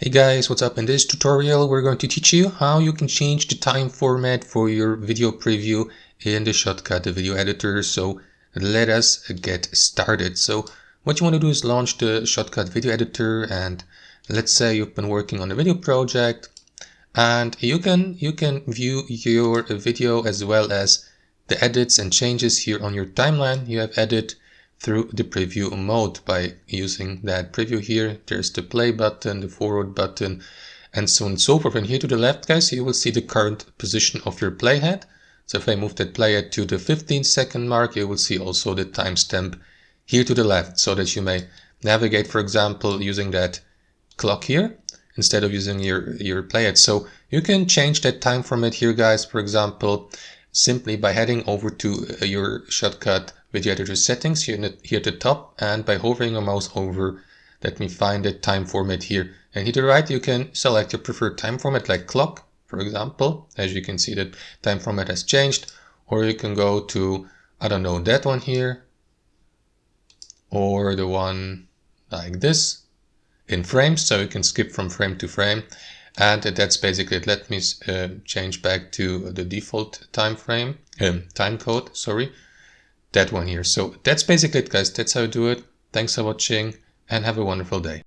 Hey guys, what's up? In this tutorial we're going to teach you how you can change the time format for your video preview in the Shotcut, the video editor. So let us get started. So what you want to do is launch the Shotcut video editor, and let's say you've been working on a video project, and you can view your video as well as the edits and changes here on your timeline you have added through the preview mode by using that preview here. There's the play button, the forward button, and so on and so forth. And here to the left, guys, you will see the current position of your playhead. So if I move that playhead to the 15-second mark, you will see also the timestamp here to the left, so that you may navigate, for example, using that clock here instead of using your playhead. So you can change that time format here, guys, for example, simply by heading over to your Shotcut video editor settings here at the top, and by hovering your mouse over, let me find the time format here. And here to the right, you can select your preferred time format, like clock, for example. As you can see, that time format has changed. Or you can go to, I don't know, that one here, or the one like this in frames, so you can skip from frame to frame. And that's basically it. Let me change back to the default time code, sorry, that one here. So that's basically it, guys. That's how you do it. Thanks for watching and have a wonderful day.